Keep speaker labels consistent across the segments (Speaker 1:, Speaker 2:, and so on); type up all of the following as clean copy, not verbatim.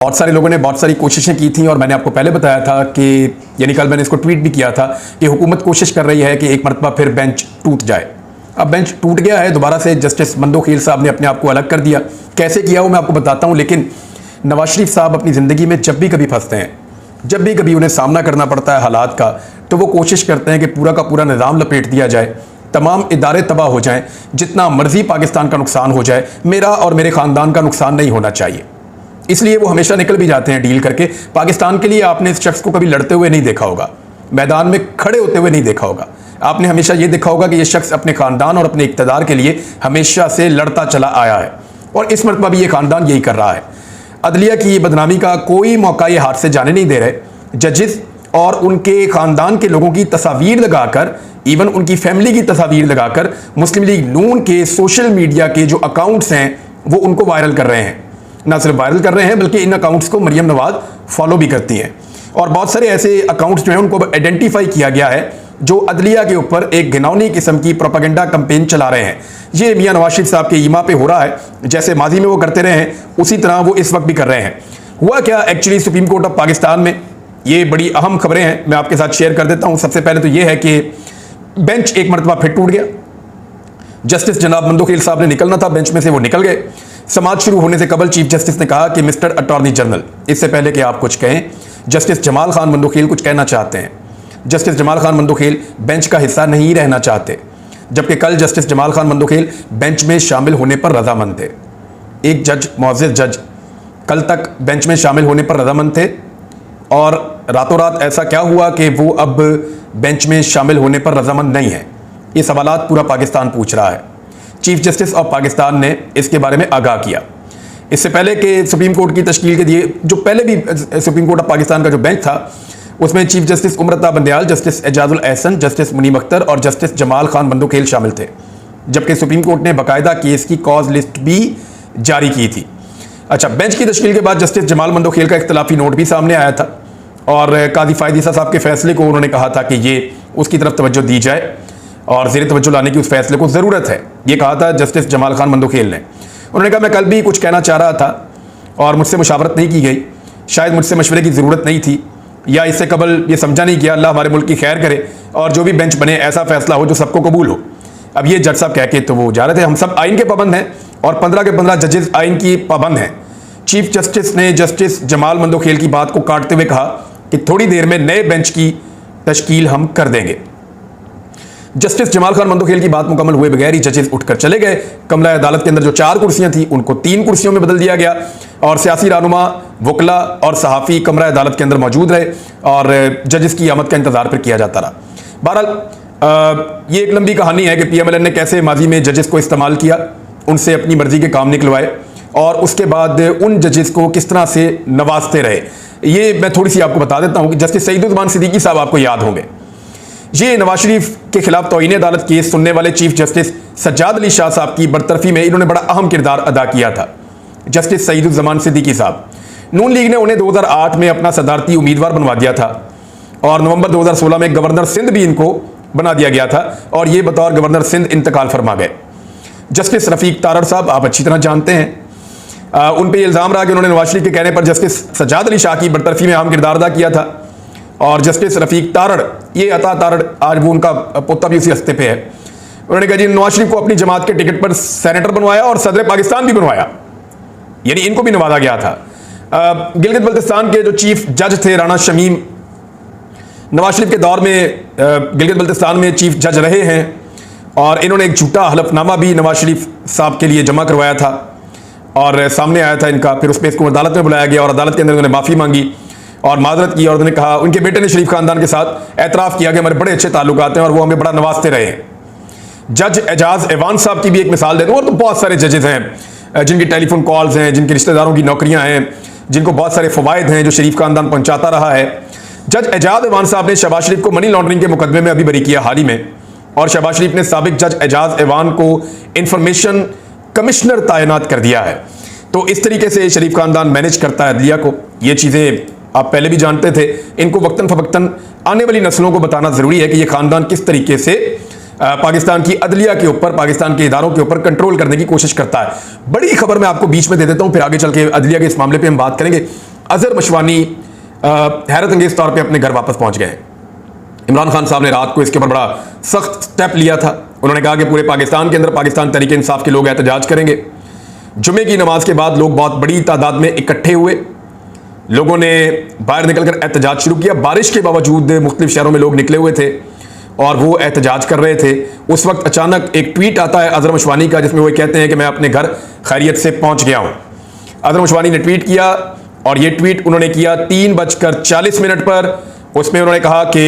Speaker 1: बहुत सारे लोगों ने बहुत सारी कोशिशें की थी और मैंने आपको पहले बताया था कि यानी कल मैंने इसको ट्वीट भी किया था कि हुकूमत कोशिश कर रही है कि एक मरतबा फिर बेंच टूट जाए। अब बेंच टूट गया है, दोबारा से जस्टिस मंदोखील साहब ने अपने आप को अलग कर दिया। कैसे किया वो मैं आपको बताता हूँ। लेकिन नवाज शरीफ साहब अपनी ज़िंदगी में जब भी कभी फंसते हैं, जब भी कभी उन्हें सामना करना पड़ता है हालात का, तो वो कोशिश करते हैं कि पूरा का पूरा निज़ाम लपेट दिया जाए, तमाम इदारे तबाह हो जाएं, जितना मर्जी पाकिस्तान का नुकसान हो जाए, मेरा और मेरे ख़ानदान का नुकसान नहीं होना चाहिए। इसलिए वो हमेशा निकल भी जाते हैं डील करके। पाकिस्तान के लिए आपने इस शख्स को कभी लड़ते हुए नहीं देखा होगा, मैदान में खड़े होते हुए नहीं देखा होगा। आपने हमेशा ये देखा होगा कि ये शख्स अपने ख़ानदान और अपने इक़्तिदार के लिए हमेशा से लड़ता चला आया है और इस मरतबा भी ये ख़ानदान यही कर रहा है। अदलिया की ये बदनामी का कोई मौका ये हाथ से जाने नहीं दे रहे। जजेस और उनके ख़ानदान के लोगों की तस्वीर लगाकर, इवन उनकी फैमिली की तस्वीर लगाकर मुस्लिम लीग नून के सोशल मीडिया के जो अकाउंट्स हैं वो उनको वायरल कर रहे हैं। ना सिर्फ वायरल कर रहे हैं बल्कि इन अकाउंट्स को मरियम नवाज फॉलो भी करती हैं। और बहुत सारे ऐसे अकाउंट्स जो हैं उनको आइडेंटिफाई किया गया है जो अदलिया के ऊपर एक घिनौनी किस्म की प्रोपेगेंडा कैंपेन चला रहे हैं। ये मियां नवाज शरीफ साहब के ईमा पे हो रहा है, जैसे माजी में वो करते रहे हैं उसी तरह वो इस वक्त भी कर रहे हैं। हुआ क्या actually supreme court of Pakistan में, ये बड़ी अहम खबरें हैं, मैं आपके साथ शेयर कर देता हूँ। सबसे पहले तो ये है कि बेंच एक मरतबा फिर टूट गया। जस्टिस जनाब मंदोखील साहब ने निकलना था बेंच में से, वो निकल गए। समाज शुरू होने से कबल चीफ जस्टिस ने कहा कि मिस्टर अटॉर्नी जनरल, इससे पहले कि आप कुछ कहें, जस्टिस जमाल खान मंदोखील कुछ कहना चाहते हैं। जस्टिस जमाल खान मंदोखील बेंच का हिस्सा नहीं रहना चाहते, जबकि कल जस्टिस जमाल खान मंदोखील बेंच में शामिल होने पर रजामंद थे। एक जज, मुअज़्ज़ज़ जज, कल तक बेंच में शामिल होने पर रजामंद थे और रातों रात ऐसा क्या हुआ कि वो अब बेंच में शामिल होने पर रजामंद नहीं है। ये सवालात पूरा पाकिस्तान पूछ रहा है। चीफ जस्टिस ऑफ पाकिस्तान ने इसके बारे में आगाह किया। इससे पहले कि सुप्रीम कोर्ट की तश्कील के दिए, जो पहले भी सुप्रीम कोर्ट ऑफ पाकिस्तान का जो बेंच था उसमें chief justice उमरता Bandial, justice Ejazul Ehsan, justice मुनीम अख्तर और जस्टिस जमाल खान मंदोखील शामिल थे, जबकि सुप्रीम कोर्ट ने बाकायदा केस की कॉज लिस्ट भी जारी की थी। अच्छा, बेंच की तश्कील के बाद जस्टिस जमाल मंदोखील का इख्तलाफी नोट भी सामने आया था और काजी फायदीसा साहब के फैसले को उन्होंने कहा था कि ये उसकी तरफ तवज्जो दी जाए और ज़ेर तवज्जो लाने की उस फैसले को ज़रूरत है। ये कहा था जस्टिस जमाल खान मंदोखील ने। उन्होंने कहा मैं कल भी कुछ कहना चाह रहा था और मुझसे मुशावरत नहीं की गई, शायद मुझसे मशवरे की ज़रूरत नहीं थी या इससे कबल ये समझा नहीं किया। अल्लाह हमारे मुल्क की खैर करे और जो भी बेंच बने ऐसा फैसला हो जो सबको कबूल हो। अब ये जज साहब कह के तो वो जा रहे थे, हम सब आइन के पाबंद हैं और 15 के 15 जजेस आइन की पाबंद हैं। चीफ जस्टिस ने जस्टिस जमाल मंदोखील की बात को काटते हुए कहा कि थोड़ी देर में नए बेंच की तश्कील हम कर देंगे। जस्टिस जमाल खान मंदोखील की बात मुकम्मल हुए बगैर ही जजेस उठकर चले गए। कमरा अदालत के अंदर जो 4 कुर्सियां थी उनको 3 कुर्सियों में बदल दिया गया और सियासी रहनुमा, वकला और सहाफ़ी कमरा अदालत के अंदर मौजूद रहे और जजेस की आमद का इंतजार फिर किया जाता रहा। बहरहाल ये एक लंबी कहानी है कि PMLN ने कैसे माजी में जजेस को इस्तेमाल किया, उनसे अपनी मर्जी के काम निकलवाए और उसके बाद उन जजेस को किस तरह से नवाजते रहे। ये मैं थोड़ी सी आपको बता देता हूँ कि जस्टिस सईदुज़्ज़मान सिद्दीकी साहब आपको याद होंगे, ये नवाज शरीफ के खिलाफ तौहीन अदालत केस सुनने वाले चीफ जस्टिस सज्जाद अली शाह साहब की बरतरफी में इन्होंने बड़ा अहम किरदार अदा किया था। जस्टिस सईदुज़्ज़मान सिद्दीकी साहब, नून लीग ने उन्हें 2008 में अपना सदारती उम्मीदवार बनवा दिया था और नवंबर 2016 में गवर्नर सिंध भी इनको बना दिया गया था और ये बतौर गवर्नर सिंध इंतकाल फरमा गए। जस्टिस रफीक तारड़ साहब आप अच्छी तरह जानते हैं, उन पर इल्ज़ाम रहा कि उन्होंने नवाज शरीफ के कहने पर जस्टिस सज्जाद अली शाह की बरतरफी में अहम किरदार अदा किया था और जस्टिस रफीक तारड़, ये अता तारड़, आज वो उनका पोता भी उसी हस्ते पे है, उन्होंने कहा जी नवाज शरीफ को अपनी जमात के टिकट पर सेनेटर बनवाया और सदर पाकिस्तान भी बनवाया, यानी इनको भी नवाजा गया था। गिलगित बल्तिस्तान के जो चीफ जज थे राणा शमीम, नवाज शरीफ के दौर में गिलगित बल्तिस्तान में चीफ जज रहे हैं और इन्होंने एक झूठा हलफनामा भी नवाज शरीफ साहब के लिए जमा करवाया था और सामने आया था इनका। फिर उस पर इसको अदालत में बुलाया गया और अदालत के अंदर उन्होंने माफ़ी मांगी और माजरत की और उन्होंने कहा, उनके बेटे ने शरीफ खानदान के साथ एतराफ़ किया कि हमारे बड़े अच्छे ताल्लुकात हैं और वो हमें बड़ा नवाजते रहे हैं। जज एजाज एवान साहब की भी एक मिसाल दे दूँ, और तो बहुत सारे जजेस हैं जिनकी टेलीफोन कॉल्स हैं, जिनके रिश्तेदारों की नौकरियां हैं, जिनको बहुत सारे फ़वाइद हैं जो शरीफ खानदान पहुँचाता रहा है। जज एजाज एवान साहब ने शहबाज शरीफ को मनी लॉन्ड्रिंग के मुकदमे में अभी बरी किया हाल ही में और शहबाज शरीफ ने साबिक जज एजाज एवान को इंफॉर्मेशन कमिश्नर तैनात कर दिया है। तो इस तरीके से शरीफ खानदान मैनेज करता है अदलिया को। ये चीज़ें आप पहले भी जानते थे, इनको वक्तन फवक्तन आने वाली नस्लों को बताना ज़रूरी है कि ये ख़ानदान किस तरीके से पाकिस्तान की अदलिया के ऊपर, पाकिस्तान के इदारों के ऊपर कंट्रोल करने की कोशिश करता है। बड़ी खबर मैं आपको बीच में दे देता हूं, फिर आगे चल के अदलिया के इस मामले पे हम बात करेंगे। अजहर मशवानी हैरत अंगेज तौर पे अपने घर वापस पहुंच गए हैं। इमरान खान साहब ने रात को इसके ऊपर बड़ा सख्त स्टेप लिया था। उन्होंने कहा कि पूरे पाकिस्तान के अंदर पाकिस्तान तहरीक इंसाफ के लोग एहतजाज करेंगे। जुमे की नमाज के बाद लोग बहुत बड़ी तादाद में इकट्ठे हुए, लोगों ने बाहर निकलकर एहतजाज शुरू किया। बारिश के बावजूद मुख्तलिफ शहरों में लोग निकले हुए थे और वो एहतजाज कर रहे थे। उस वक्त अचानक एक ट्वीट आता है अजहर मशवानी का, जिसमें वो कहते हैं कि मैं अपने घर खैरियत से पहुंच गया हूं। अजहर मशवानी ने ट्वीट किया और ये ट्वीट उन्होंने किया 3:40 पर। उसमें उन्होंने कहा कि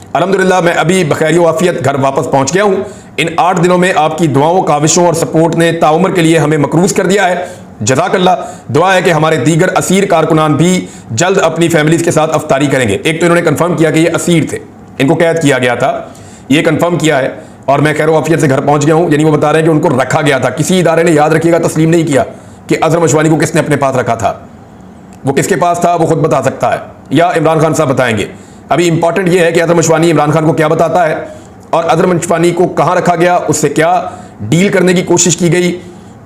Speaker 1: अल्हम्दुलिल्लाह मैं अभी बखैर आफियत घर वापस पहुंच गया हूं। इन 8 दिनों में आपकी दुआओं, काविशों और सपोर्ट ने ताउम्र के लिए हमें मकरूज कर दिया है। जज़ाकल्लाह। दुआ है कि हमारे दीगर असीर कारकुनान भी जल्द अपनी फैमिलीज के साथ अफ्तारी करेंगे। एक तो इन्होंने कंफर्म किया कि ये असीर थे, इनको कैद किया गया था, ये कंफर्म किया है और मैं खैर आफियत से घर पहुंच गया हूं। यानी वो बता रहे हैं कि उनको रखा गया था। किसी इदारे ने, याद रखिएगा, तस्लीम नहीं किया कि अजहर मशवानी को किसने अपने पास रखा था। वो किसके पास था वो खुद बता सकता है या इमरान खान साहब बताएंगे। अभी इंपॉर्टेंट ये है कि अजहर मशवानी इमरान खान को क्या बताता है और अजहर मशवानी को कहां रखा गया, उससे क्या डील करने की कोशिश की गई,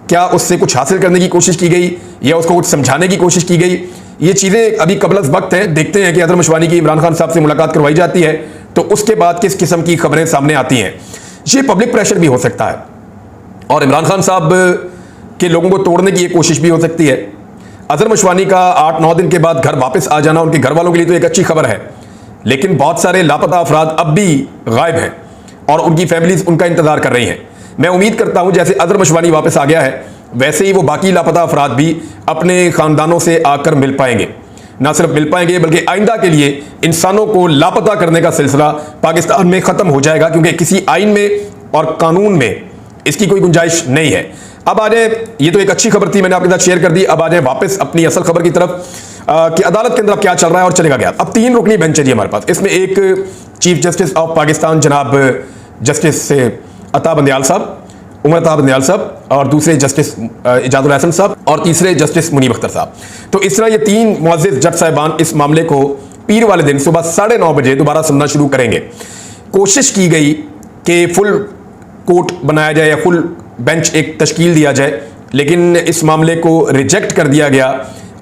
Speaker 1: क्या उससे कुछ हासिल करने की कोशिश की गई या उसको कुछ समझाने की कोशिश की गई। ये चीज़ें अभी कबल वक्त हैं। देखते हैं कि अजहर मशवानी की इमरान खान साहब से मुलाकात करवाई जाती है तो उसके बाद किस किस्म की खबरें सामने आती हैं। ये पब्लिक प्रेशर भी हो सकता है और इमरान खान साहब के लोगों को तोड़ने की ये कोशिश भी हो सकती है। अजहर मशवानी का 8-9 दिन के बाद घर वापस आ जाना उनके घर वालों के लिए तो एक अच्छी खबर है, लेकिन बहुत सारे लापता अफराद अब भी गायब हैं और उनकी फैमिलीज उनका इंतजार कर रही हैं। मैं उम्मीद करता हूं जैसे अजहर मशवानी वापस आ गया है वैसे ही वो बाकी लापता अफराद भी अपने खानदानों से आकर मिल पाएंगे। ना सिर्फ मिल पाएंगे बल्कि आइंदा के लिए इंसानों को लापता करने का सिलसिला पाकिस्तान में खत्म हो जाएगा, क्योंकि किसी आइन में और कानून में इसकी कोई गुंजाइश नहीं है। अब आ जाए, ये तो एक अच्छी खबर थी, मैंने आपके साथ शेयर कर दी। अब आ जाए वापस अपनी असल खबर की तरफ कि अदालत के अंदर क्या चल रहा है और चलेगा क्या। अब 3 रुकनी बेंच है जी हमारे पास। इसमें एक चीफ जस्टिस ऑफ पाकिस्तान जनाब जस्टिस अता बंदयाल साहब, उमर अता बंदयाल साहब, और दूसरे जस्टिस इजाजुल हसन साहब और तीसरे जस्टिस मुनीब अख्तर साहब। तो इस तरह ये 3 मुअज़्ज़िज़ जज साहिबान इस मामले को पीर वाले दिन सुबह 9:30 बजे दोबारा सुनना शुरू करेंगे। कोशिश की गई कि फुल कोर्ट बनाया जाए या फुल बेंच एक तश्कील दिया जाए, लेकिन इस मामले को रिजेक्ट कर दिया गया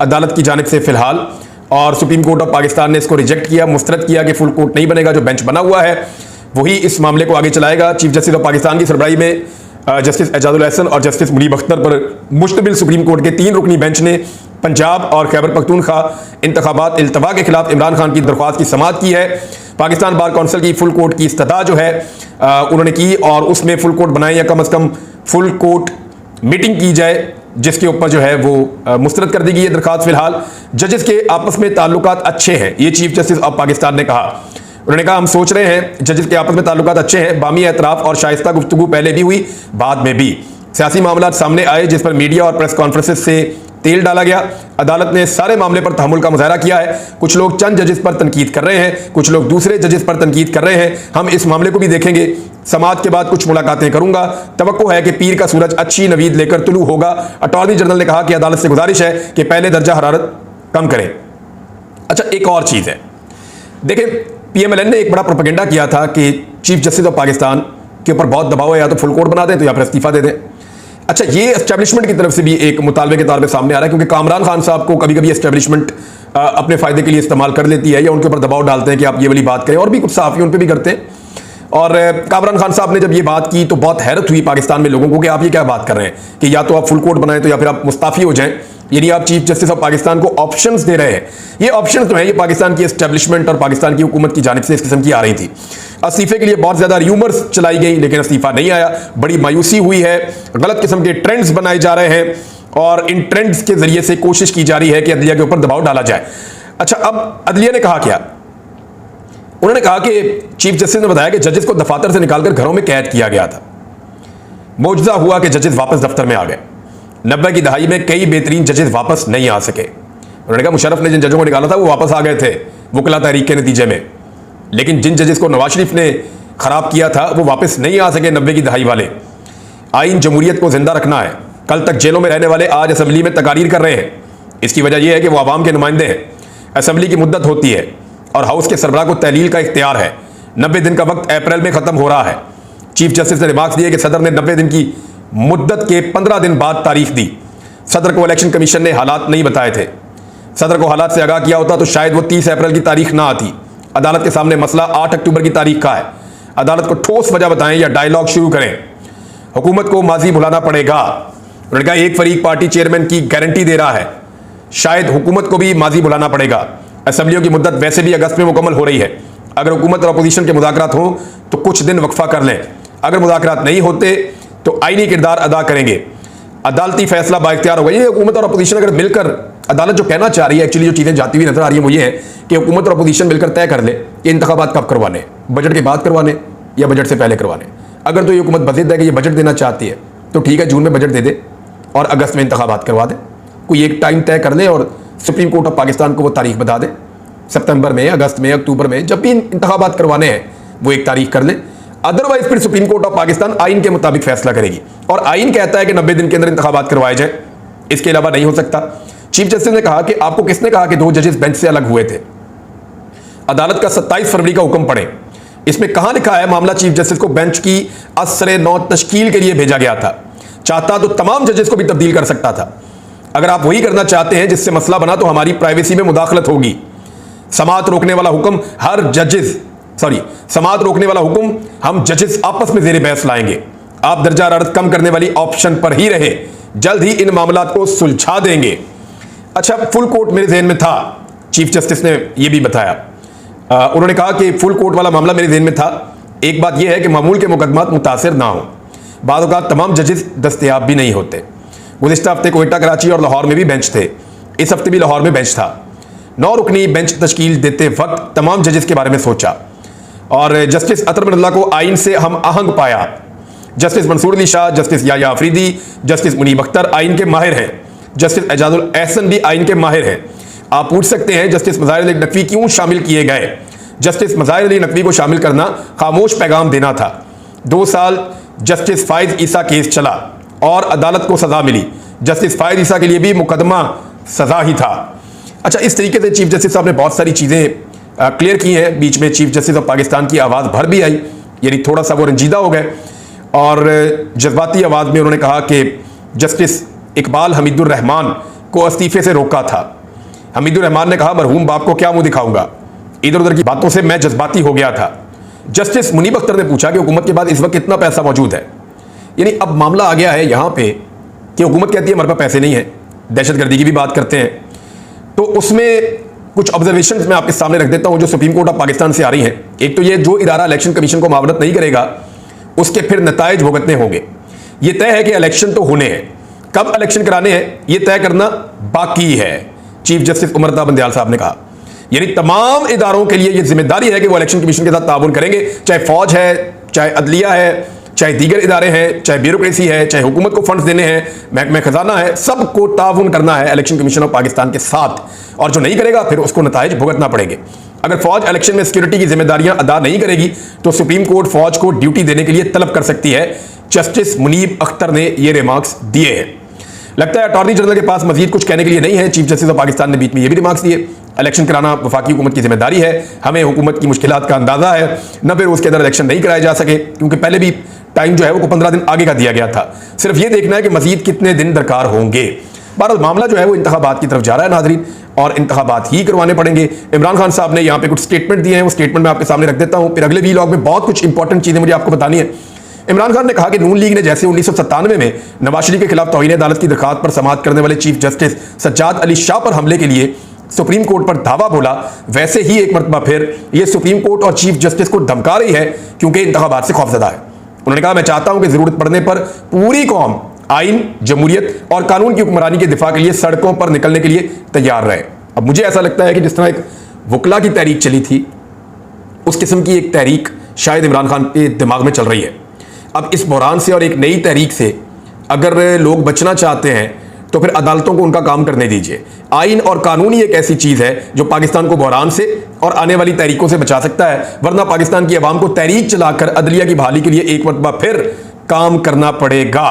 Speaker 1: अदालत की जानिब से फिलहाल, और सुप्रीम कोर्ट ऑफ पाकिस्तान ने इसको रिजेक्ट किया, मुस्तरद किया कि फुल कोर्ट नहीं बनेगा। जो बेंच बना हुआ है वही इस मामले को आगे चलाएगा। चीफ जस्टिस ऑफ पाकिस्तान की सरबराही में जस्टिस इजाजुल हसन और जस्टिस मुनीब अख्तर पर मुश्तमिल सुप्रीम कोर्ट के 3 रुकनी बेंच ने पंजाब और खैबर पख्तूनख्वा इंतखाबात इल्तवा के खिलाफ इमरान खान की दरख्वास्त की समाअत की है। पाकिस्तान बार कौंसिल की फुल कोर्ट की इस्तदा जो है उन्होंने की और उसमें फुल कोर्ट बनाए या कम अज़ कम फुल कोर्ट मीटिंग की जाए, जिसके ऊपर जो है वो मुस्तरद कर दी गई है दरखास्त। फिलहाल जजेस के आपस में ताल्लुकात अच्छे हैं, ये चीफ जस्टिस ऑफ पाकिस्तान ने कहा। उन्होंने कहा हम सोच रहे हैं जजेस के आपस में ताल्लुकात अच्छे हैं, बामी एतराफ़ और शाइस्ता गुफ्तगू पहले भी हुई, बाद में भी सियासी मामलात सामने आए जिस पर मीडिया और प्रेस कॉन्फ्रेंसेस से तेल डाला गया। अदालत ने सारे मामले पर तहम्मुल का मुजाहरा किया है। कुछ लोग चंद जजेस पर तनकीद कर रहे हैं, कुछ लोग दूसरे जजेस पर तनकीद कर रहे हैं। हम इस मामले को भी देखेंगे। समाअत के बाद कुछ मुलाकातें करूंगा। तवक्को है कि पीर का सूरज अच्छी नवीद लेकर तुलू होगा। अटॉर्नी जनरल ने कहा कि अदालत से गुजारिश है कि पहले दर्जा हरारत कम करें। अच्छा, एक और चीज़ है, देखें PMLN ने एक बड़ा प्रोपेगेंडा किया था कि चीफ जस्टिस ऑफ पाकिस्तान के ऊपर बहुत दबाव है, या तो फुल कोर्ट बना दें तो या फिर इस्तीफा दे दें। अच्छा, ये एस्टेब्लिशमेंट की तरफ से भी एक मुतालबे के तौर पे सामने आ रहा है, क्योंकि कामरान खान साहब को कभी कभी एस्टेब्लिशमेंट अपने फायदे के लिए इस्तेमाल कर लेती है या उनके ऊपर दबाव डालते हैं कि आप ये वाली बात करें, और भी कुछ सहाफ़ी उन पर भी करते हैं। और कामरान खान साहब ने जब ये बात की तो बहुत हैरत हुई पाकिस्तान में लोगों को कि आप ये क्या बात कर रहे हैं कि या तो आप फुल कोर्ट बनाएं तो या फिर आप मुस्ताफ़ी हो जाएं। यानी आप चीफ जस्टिस ऑफ पाकिस्तान को ऑप्शंस दे रहे हैं। ये ऑप्शंस जो है ये पाकिस्तान की एस्टेब्लिशमेंट और पाकिस्तान की हुकूमत की जानिब से इस किस्म की आ रही थी। इस्तीफे के लिए बहुत ज़्यादा र्यूमर्स चलाई गई, लेकिन इस्तीफा नहीं आया। बड़ी मायूसी हुई है, गलत किस्म के ट्रेंड्स बनाए जा रहे हैं और इन ट्रेंड्स के जरिए से कोशिश की जा रही है कि अदलिया के ऊपर दबाव डाला जाए। अच्छा, अब अदलिया ने कहा क्या? उन्होंने कहा कि चीफ जस्टिस ने बताया कि जजेस को दफातर से निकालकर घरों में कैद किया गया था। मौजूदा हुआ कि जजेस वापस दफ्तर में आ गए। 90 की दहाई में कई बेहतरीन जजेस वापस नहीं आ सके। उन्होंने कहा मुशर्रफ ने जिन जजों को निकाला था वो वापस आ गए थे वकला तहरीक के नतीजे में, लेकिन जिन जजेस को नवाज शरीफ ने खराब किया था वो वापस नहीं आ सके 90 की दहाई वाले। आइन जमहूरियत को जिंदा रखना है। कल तक जेलों में रहने वाले आज असम्बली में तकारीर कर रहे हैं। इसकी वजह यह है कि वो आवाम के नुमाइंदे हैं। असम्बली की मुद्दत होती है और हाउस के सरबराह को तहलील का इख्तियार है। 90 दिन का वक्त अप्रैल में ख़त्म हो रहा है। चीफ जस्टिस ने रिमार्क्स दिए कि सदर ने 90 दिन की मुद्दत के 15 दिन बाद तारीख दी। सदर को इलेक्शन कमीशन ने हालात नहीं बताए थे। सदर को हालात से आगाह किया होता तो शायद वो 30 अप्रैल की तारीख ना आती। अदालत के सामने मसला 8 अक्टूबर की तारीख का है। अदालत को ठोस वजह बताएं या डायलॉग शुरू करें। हुकूमत को माजी भुलाना पड़ेगा। उन्होंने कहा एक फरीक पार्टी चेयरमैन की गारंटी दे रहा है, शायद हुकूमत को भी माजी भुलाना पड़ेगा। असेंबलियों की मुद्दत वैसे भी अगस्त में मुकम्मल हो रही है। अगर हुकूमत और अपोजिशन के मुज़ाकरात हों तो कुछ दिन वक्फा कर लें। अगर मुज़ाकरात नहीं होते तो आईनी किरदार अदा करेंगे। अदालती फैसला बाइख्तियार होगा। ये हुकूमत और अपोजिशन अगर मिलकर, अदालत जो कहना चाह रही है, एक्चुअली जो चीज़ें जाती हुई नजर आ रही है वो ये है कि हुकूमत और अपोजिशन मिलकर तय कर ले कि इंतखाबात कब करवाने, बजट के बाद करवाने या बजट से पहले करवाने। अगर तो ये हुकूमत बज़िद है कि ये बजट देना चाहती है तो ठीक है, जून में बजट दे दे और अगस्त में इंतखाबात करवा दे। कोई एक टाइम तय कर ले और सुप्रीम कोर्ट ऑफ पाकिस्तान को वो तारीख बता दे, सितंबर में, अगस्त में, अक्टूबर में, जब भी इंतखाबात करवाने हैं वो एक तारीख कर ले। अदरवाइज फिर सुप्रीम कोर्ट ऑफ पाकिस्तान आइन के मुताबिक फैसला करेगी और आइन कहता है कि 90 दिन के अंदर इंतखाबात करवाए जाए, इसके अलावा नहीं हो सकता। चीफ जस्टिस ने कहा कि आपको किसने कहा कि 2 जजेस बेंच से अलग हुए थे? अदालत का 27 फरवरी का हुक्म पढ़े, इसमें कहां लिखा है मामला चीफ जस्टिस को बेंच की असरे 9 तश्कील के लिए भेजा गया था। चाहता तो तमाम जजेस को भी तब्दील कर सकता था। अगर आप वही करना चाहते हैं जिससे मसला बना तो हमारी प्राइवेसी में मुदाखलत होगी। समाअत रोकने वाला हुक्म समाअत रोकने वाला हुक्म हम जजेस आपस में जेर बहस लाएंगे। आप दर्जा हरारत कम करने वाली ऑप्शन पर ही रहे, जल्द ही इन मामलात को सुलझा देंगे। अच्छा, फुल कोर्ट मेरे जहन में था, चीफ जस्टिस ने यह भी बताया। उन्होंने कहा कि फुल कोर्ट वाला मामला मेरे जहन में था। एक बात यह है कि मामूल के मुकदमात मुतासिर ना हो, बाद औक़ात तमाम जजेस दस्तयाब भी नहीं होते। गुज़िश्ता हफ्ते कोयटा, कराची और लाहौर में भी बेंच थे, इस हफ्ते भी लाहौर में बेंच था। 9 रुकनी बेंच तश्कील देते वक्त तमाम जजेस के बारे में सोचा और जस्टिस अतर बिन को आइन से हम आहंग पाया। Justice Mansoor Ali Shah, justice Yahya Afridi, justice Munib Akhtar आइन के माहिर हैं। जस्टिस एजाजुल एहसन भी आइन के माहिर हैं। आप पूछ सकते हैं जस्टिस मज़ाहिर अली नकवी क्यों शामिल किए गए? जस्टिस मज़ाहिर अली नकवी को शामिल करना खामोश पैगाम देना था। 2 साल जस्टिस फायज ईसा केस चला और अदालत को सजा मिली। जस्टिस फायज ईसा के लिए भी मुकदमा सजा ही था। अच्छा, इस तरीके से चीफ जस्टिस साहब ने बहुत सारी चीज़ें क्लियर की हैं। बीच में चीफ जस्टिस ऑफ पाकिस्तान की आवाज़ भर भी आई, यानी थोड़ा सा वो रंजीदा हो गए और जज्बाती आवाज़ में उन्होंने कहा कि जस्टिस इकबाल हमीदुर रहमान को इस्तीफे से रोका था। हमीदुर रहमान ने कहा मरहूम बाप को क्या मुंह दिखाऊंगा, इधर उधर की बातों से मैं जज्बाती हो गया था। जस्टिस मुनीब अख्तर ने पूछा कि हुकूमत के पास इस वक्त कितना पैसा मौजूद है। यानी अब मामला आ गया है यहाँ पे कि हुकूमत कहती है हमारे पास पैसे नहीं है, दहशतगर्दी की भी बात करते हैं। तो उसमें कुछ ऑब्जर्वेशंस मैं आपके सामने रख देता हूं जो सुप्रीम कोर्ट ऑफ पाकिस्तान से आ रही हैं। एक तो ये, जो इदारा इलेक्शन कमीशन को मावनत नहीं करेगा उसके फिर नताइज भुगतने होंगे। ये तय है कि इलेक्शन तो होने हैं, कब इलेक्शन कराने हैं ये तय करना बाकी है, चीफ जस्टिस उमर अता बंदयाल साहब ने कहा। यानी तमाम इदारों के लिए ये जिम्मेदारी है कि वो इलेक्शन कमीशन के साथ ताउन करेंगे, चाहे फौज है, चाहे अदलिया है, चाहे दीगर इदारे हैं, चाहे ब्यूरोक्रेसी है, चाहे हुकूमत को फंड्स देने हैं, महकमा खजाना है, सबको ताउन करना है इलेक्शन कमीशन ऑफ पाकिस्तान के साथ। और जो नहीं करेगा फिर उसको नताइज भुगतना पड़ेंगे। अगर फौज इलेक्शन में सिक्योरिटी की जिम्मेदारियां अदा नहीं करेगी तो सुप्रीम कोर्ट फौज को ड्यूटी देने के लिए तलब कर सकती है। जस्टिस मुनीब अख्तर ने ये रिमार्क्स दिए हैं। लगता है अटॉर्नी जनरल के पास मजीद कुछ कहने के लिए नहीं है। चीफ जस्टिस ऑफ पाकिस्तान ने बीच में ये भी रिमार्क्स दिए, इलेक्शन कराना वफाकी हुकूमत की जिम्मेदारी है, हमें हुकूमत की मुश्किलात का अंदाजा है, न फिर उसके अंदर इलेक्शन नहीं कराए जा सके क्योंकि पहले भी टाइम जो है वो 15 दिन आगे का दिया गया था। सिर्फ ये देखना है कि मजीद कितने दिन दरकार होंगे। बहरहाल मामला जो है वो इंतखाबात की तरफ जा रहा है नाजरीन, और इंतखाबात ही करवाने पड़ेंगे। इमरान खान साहब ने यहाँ पे कुछ स्टेटमेंट दिए हैं, वो स्टेटमेंट मैं आपके सामने रख देता हूँ, फिर अगले वीलॉग में बहुत कुछ इंपॉर्टेंट चीजें मुझे आपको बतानी है। इमरान खान ने कहा कि नून लीग ने जैसे 1997 में नवाज शरीफ के खिलाफ तौहीन अदालत की दरखास्त पर समाअत करने वाले चीफ जस्टिस सज्जाद अली शाह पर हमले के लिए सुप्रीम कोर्ट पर धावा बोला, वैसे ही एक मरतबा फिर ये सुप्रीम कोर्ट और चीफ जस्टिस को धमका रही है क्योंकि इंतखाबात से खौफजदा है। उन्होंने कहा मैं चाहता हूं कि जरूरत पड़ने पर पूरी कौम आइन, जमहूरियत और कानून की हुक्मरानी के दिफा के लिए सड़कों पर निकलने के लिए तैयार रहे। अब मुझे ऐसा लगता है कि जिस तरह एक वकला की तहरीक चली थी, उस किस्म की एक तहरीक शायद इमरान खान के दिमाग में चल रही है। अब इस बहरान से और एक नई तहरीक से अगर लोग बचना चाहते हैं तो फिर अदालतों को उनका काम करने दीजिए। आइन और कानून ही एक ऐसी चीज़ है जो पाकिस्तान को बहरान से और आने वाली तहरीकों से बचा सकता है, वरना पाकिस्तान की आवाम को तहरीक चलाकर अदलिया की बहाली के लिए एक मरतबा फिर काम करना पड़ेगा।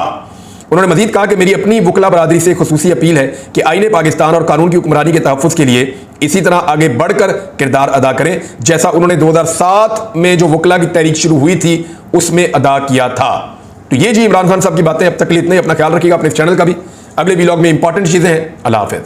Speaker 1: उन्होंने मजीद कहा कि मेरी अपनी वकला बरादरी से खुसूसी अपील है कि आईने पाकिस्तान और कानून की हुक्मरानी के तहफ़्फ़ुज़ के लिए इसी तरह आगे बढ़कर किरदार अदा करें जैसा उन्होंने 2007 में जो वकला की तहरीक शुरू हुई थी उसमें अदा किया था। तो ये जी इमरान खान साहब की बातें। अब तक के लिए इतने, अपना ख्याल रखिएगा, अपने इस चैनल का भी। अगले व्लॉग में इंपॉर्टेंट चीज़ें हैं। अल्लाह हाफ़िज़।